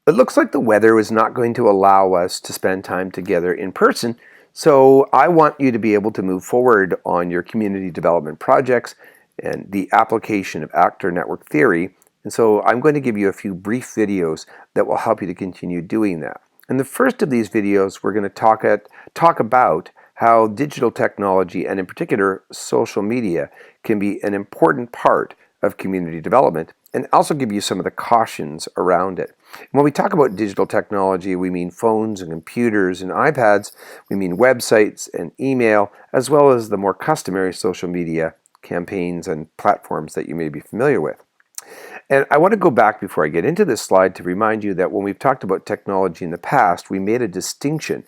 It looks like the weather is not going to allow us to spend time together in person, so I want you to be able to move forward on your community development projects and the application of actor network theory. And so I'm going to give you a few brief videos that will help you to continue doing that. In the first of these videos, we're going to talk about how digital technology, and in particular social media, can be an important part of community development, and also give you some of the cautions around it. When we talk about digital technology, we mean phones and computers and iPads, we mean websites and email, as well as the more customary social media campaigns and platforms that you may be familiar with. And I want to go back before I get into this slide to remind you that when we've talked about technology in the past, we made a distinction.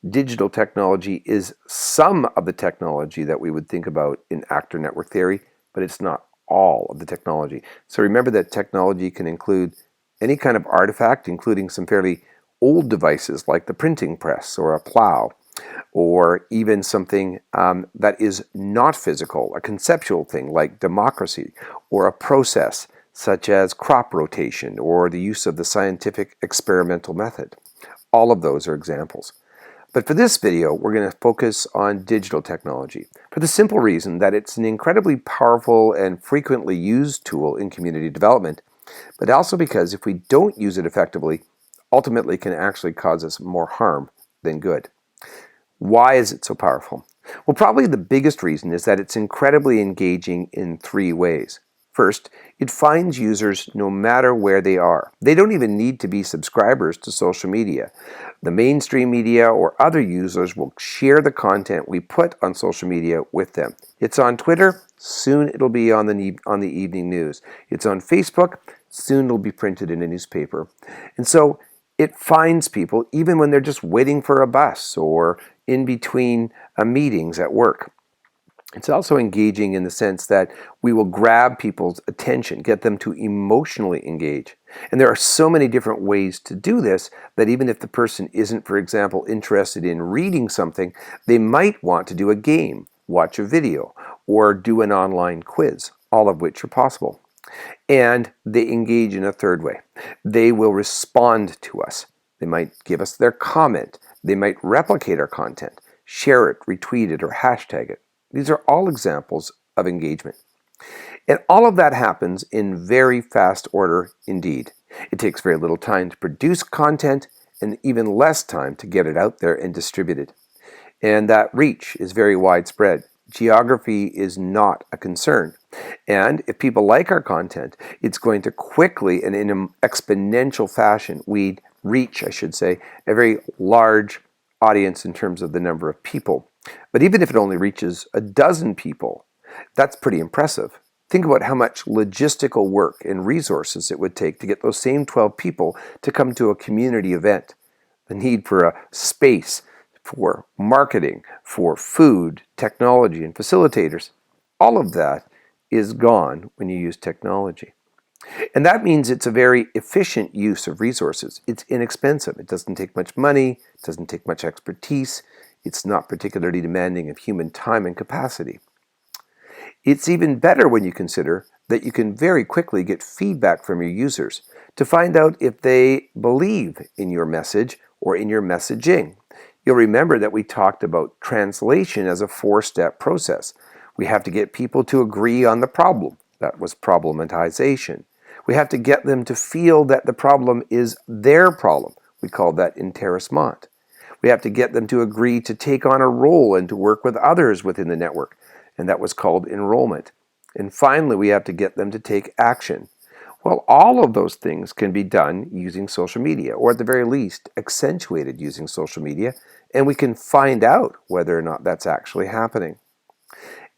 Digital technology is some of the technology that we would think about in actor network theory, but it's not all of the technology. So remember that technology can include any kind of artifact, including some fairly old devices like the printing press or a plow, or even something that is not physical, a conceptual thing like democracy, or a process such as crop rotation or the use of the scientific experimental method. All of those are examples. But for this video, we're going to focus on digital technology for the simple reason that it's an incredibly powerful and frequently used tool in community development, but also because if we don't use it effectively, ultimately can actually cause us more harm than good. Why is it so powerful? Well, probably the biggest reason is that it's incredibly engaging in three ways. First, it finds users no matter where they are. They don't even need to be subscribers to social media. The mainstream media or other users will share the content we put on social media with them. It's on Twitter, soon it'll be on the evening news. It's on Facebook, soon it'll be printed in a newspaper. And so it finds people even when they're just waiting for a bus or in between meetings at work. It's also engaging in the sense that we will grab people's attention, get them to emotionally engage. And there are so many different ways to do this that even if the person isn't, for example, interested in reading something, they might want to do a game, watch a video, or do an online quiz, all of which are possible. And they engage in a third way. They will respond to us. They might give us their comment. They might replicate our content, share it, retweet it, or hashtag it. These are all examples of engagement. And all of that happens in very fast order indeed. It takes very little time to produce content and even less time to get it out there and distribute it. And that reach is very widespread. Geography is not a concern. And if people like our content, it's going to quickly and in an exponential fashion, we'd reach, I should say, a very large audience in terms of the number of people. But even if it only reaches a dozen people, that's pretty impressive. Think about how much logistical work and resources it would take to get those same 12 people to come to a community event. The need for a space, for marketing, for food, technology, and facilitators. All of that is gone when you use technology. And that means it's a very efficient use of resources. It's inexpensive. It doesn't take much money. It doesn't take much expertise. It's not particularly demanding of human time and capacity. It's even better when you consider that you can very quickly get feedback from your users to find out if they believe in your message or in your messaging. You'll remember that we talked about translation as a four-step process. We have to get people to agree on the problem. That was problematization. We have to get them to feel that the problem is their problem. We call that intéressement. We have to get them to agree to take on a role and to work with others within the network, and that was called enrollment. And finally, we have to get them to take action. Well, all of those things can be done using social media, or at the very least, accentuated using social media, and we can find out whether or not that's actually happening.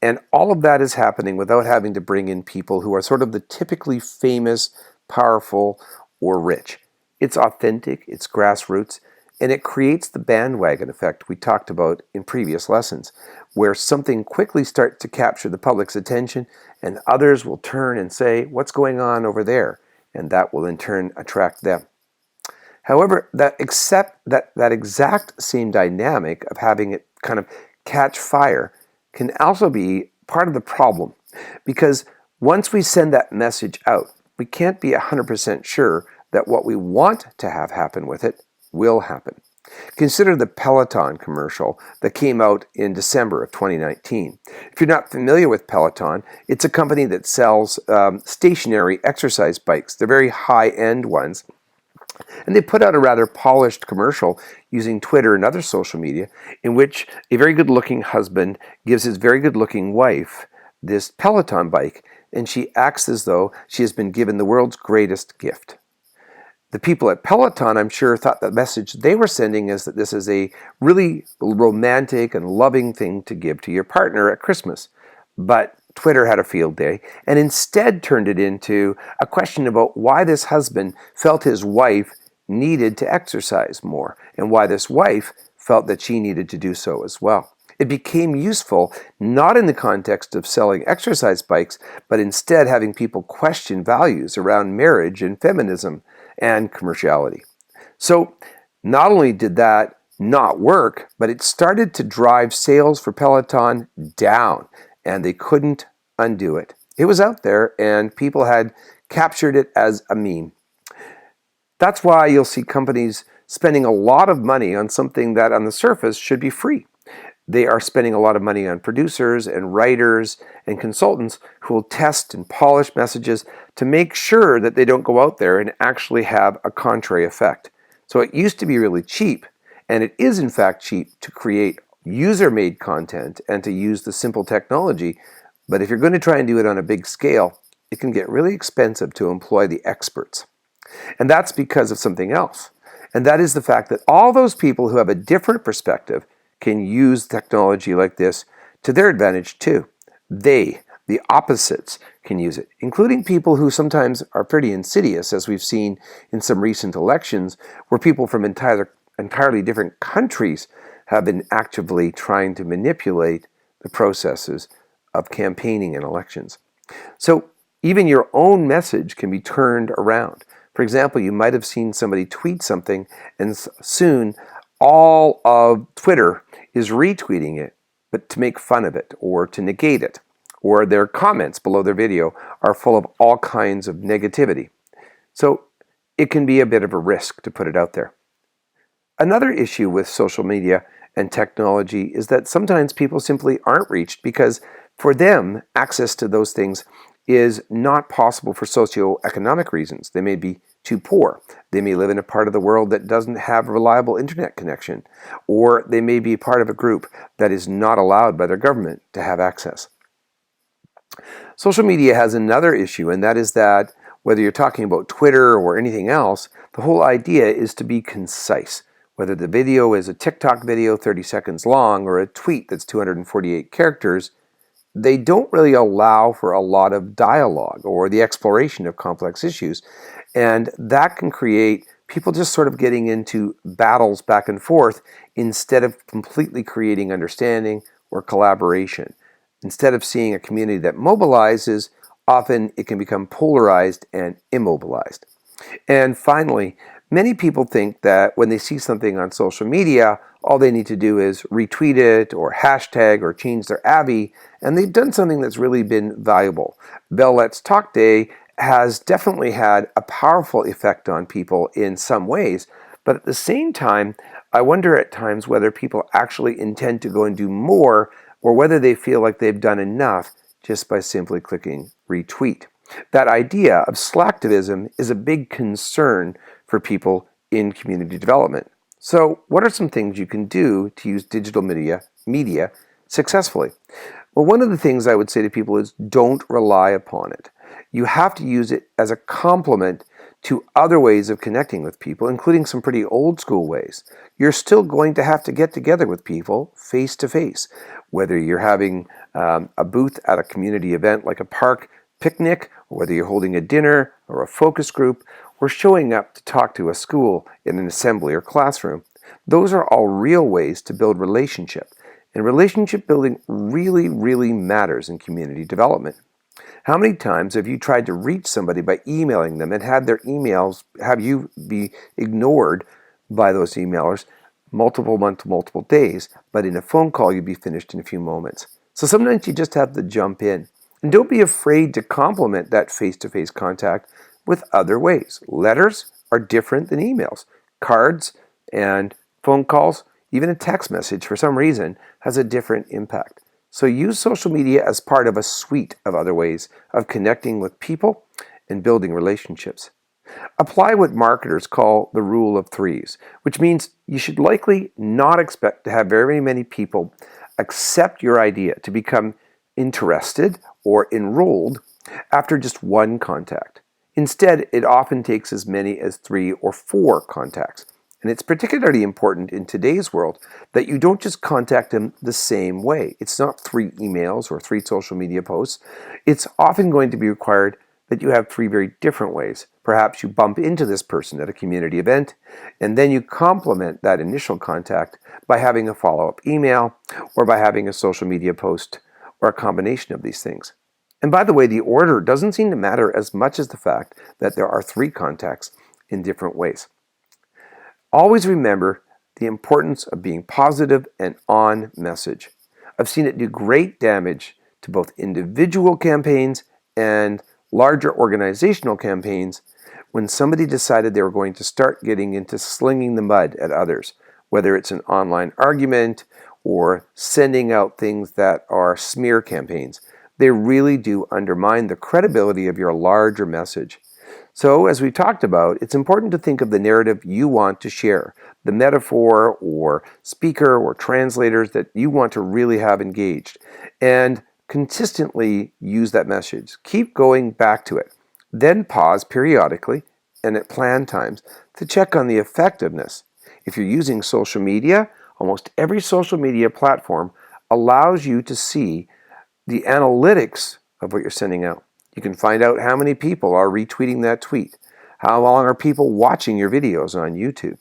And all of that is happening without having to bring in people who are sort of the typically famous, powerful, or rich. It's authentic, it's grassroots, and it creates the bandwagon effect we talked about in previous lessons, where something quickly starts to capture the public's attention and others will turn and say, "What's going on over there?" And that will in turn attract them. However, that exact same dynamic of having it kind of catch fire can also be part of the problem, because once we send that message out, we can't be 100% sure that what we want to have happen with it will happen. Consider the Peloton commercial that came out in December of 2019. If you're not familiar with Peloton, it's a company that sells stationary exercise bikes. They're very high-end ones. And they put out a rather polished commercial using Twitter and other social media in which a very good-looking husband gives his very good-looking wife this Peloton bike, and she acts as though she has been given the world's greatest gift. The people at Peloton, I'm sure, thought the message they were sending is that this is a really romantic and loving thing to give to your partner at Christmas. But Twitter had a field day and instead turned it into a question about why this husband felt his wife needed to exercise more and why this wife felt that she needed to do so as well. It became useful not in the context of selling exercise bikes, but instead having people question values around marriage and feminism and commerciality. So not only did that not work, but it started to drive sales for Peloton down, and they couldn't undo it. It was out there, and people had captured it as a meme. That's why you'll see companies spending a lot of money on something that on the surface should be free. They are spending a lot of money on producers and writers and consultants who will test and polish messages to make sure that they don't go out there and actually have a contrary effect. So it used to be really cheap, and it is in fact cheap to create user-made content and to use the simple technology. But if you're going to try and do it on a big scale, it can get really expensive to employ the experts. And that's because of something else. And that is the fact that all those people who have a different perspective can use technology like this to their advantage too. They, the opposites, can use it, including people who sometimes are pretty insidious, as we've seen in some recent elections, where people from entirely different countries have been actively trying to manipulate the processes of campaigning in elections. So even your own message can be turned around. For example, you might have seen somebody tweet something, and soon all of Twitter is retweeting it, but to make fun of it or to negate it, or their comments below their video are full of all kinds of negativity. So it can be a bit of a risk to put it out there. Another issue with social media and technology is that sometimes people simply aren't reached because for them, access to those things is not possible for socioeconomic reasons. They may be too poor. They may live in a part of the world that doesn't have a reliable internet connection, or they may be part of a group that is not allowed by their government to have access. Social media has another issue, and that is that whether you're talking about Twitter or anything else, the whole idea is to be concise. Whether the video is a TikTok video 30 seconds long or a tweet that's 248 characters, they don't really allow for a lot of dialogue or the exploration of complex issues. And that can create people just sort of getting into battles back and forth instead of completely creating understanding or collaboration. Instead of seeing a community that mobilizes, often it can become polarized and immobilized. And finally, many people think that when they see something on social media, all they need to do is retweet it or hashtag or change their avi, and they've done something that's really been valuable. Bell Let's Talk Day has definitely had a powerful effect on people in some ways, but at the same time, I wonder at times whether people actually intend to go and do more or whether they feel like they've done enough just by simply clicking retweet. That idea of slacktivism is a big concern for people in community development. So what are some things you can do to use digital media successfully? Well, one of the things I would say to people is don't rely upon it. You have to use it as a complement to other ways of connecting with people, including some pretty old school ways. You're still going to have to get together with people face to face, whether you're having a booth at a community event like a park picnic, or whether you're holding a dinner or a focus group, or showing up to talk to a school in an assembly or classroom. Those are all real ways to build relationship. And relationship building really, really matters in community development. How many times have you tried to reach somebody by emailing them and had their emails have you be ignored by those emailers multiple days, but in a phone call you'd be finished in a few moments? So sometimes you just have to jump in. And don't be afraid to complement that face-to-face contact with other ways. Letters are different than emails. Cards and phone calls, even a text message for some reason, has a different impact. So use social media as part of a suite of other ways of connecting with people and building relationships. Apply what marketers call the rule of threes, which means you should likely not expect to have very many people accept your idea, to become interested or enrolled after just one contact. Instead, it often takes as many as 3 or 4 contacts. And it's particularly important in today's world that you don't just contact them the same way. It's not 3 emails or 3 social media posts. It's often going to be required that you have 3 very different ways. Perhaps you bump into this person at a community event, and then you complement that initial contact by having a follow-up email or by having a social media post or a combination of these things. And by the way, the order doesn't seem to matter as much as the fact that there are 3 contacts in different ways. Always remember the importance of being positive and on message. I've seen it do great damage to both individual campaigns and larger organizational campaigns when somebody decided they were going to start getting into slinging the mud at others, whether it's an online argument or sending out things that are smear campaigns. They really do undermine the credibility of your larger message. So, as we talked about, it's important to think of the narrative you want to share, the metaphor or speaker or translators that you want to really have engaged, and consistently use that message. Keep going back to it. Then pause periodically and at planned times to check on the effectiveness. If you're using social media, almost every social media platform allows you to see the analytics of what you're sending out. You can find out how many people are retweeting that tweet. How long are people watching your videos on YouTube?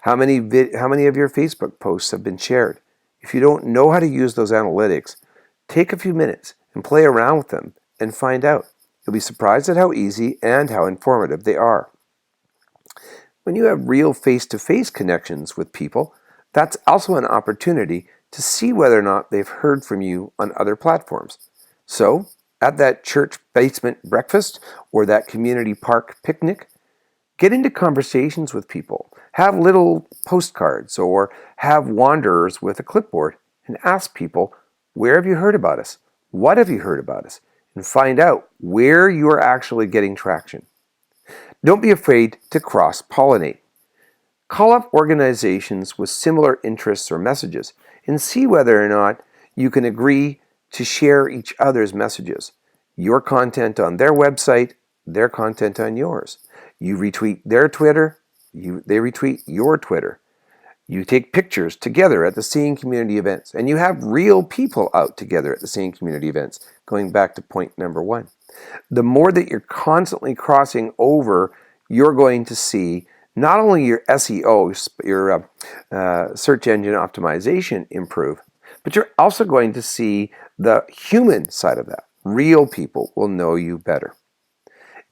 How many of your Facebook posts have been shared? If you don't know how to use those analytics, take a few minutes and play around with them and find out. You'll be surprised at how easy and how informative they are. When you have real face-to-face connections with people, that's also an opportunity to see whether or not they've heard from you on other platforms. So, at that church basement breakfast or that community park picnic, get into conversations with people. Have little postcards or have wanderers with a clipboard and ask people, where have you heard about us? What have you heard about us? And find out where you are actually getting traction. Don't be afraid to cross-pollinate. Call up organizations with similar interests or messages and see whether or not you can agree to share each other's messages. Your content on their website, their content on yours. You retweet their Twitter, they retweet your Twitter. You take pictures together at the same community events, and you have real people out together at the same community events, going back to point number 1. The more that you're constantly crossing over, you're going to see not only your SEO, your search engine optimization improve, but you're also going to see the human side of that. Real people will know you better.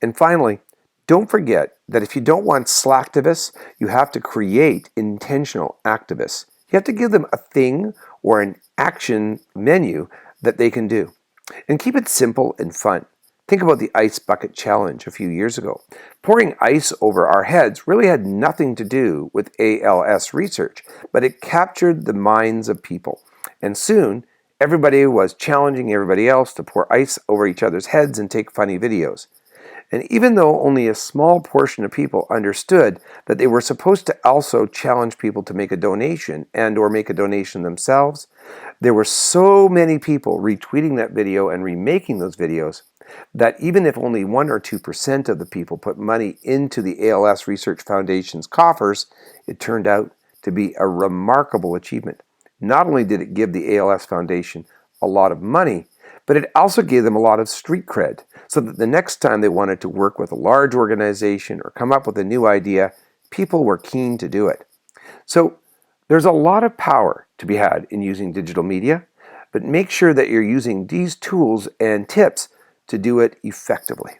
And finally, don't forget that if you don't want slacktivists, you have to create intentional activists. You have to give them a thing or an action menu that they can do. And keep it simple and fun. Think about the ice bucket challenge a few years ago. Pouring ice over our heads really had nothing to do with ALS research, but it captured the minds of people. And soon, everybody was challenging everybody else to pour ice over each other's heads and take funny videos. And even though only a small portion of people understood that they were supposed to also challenge people to make a donation and or make a donation themselves, there were so many people retweeting that video and remaking those videos that even if only 1 or 2% of the people put money into the ALS Research Foundation's coffers, it turned out to be a remarkable achievement. Not only did it give the ALS Foundation a lot of money, but it also gave them a lot of street cred, so that the next time they wanted to work with a large organization or come up with a new idea, people were keen to do it. So there's a lot of power to be had in using digital media, but make sure that you're using these tools and tips to do it effectively.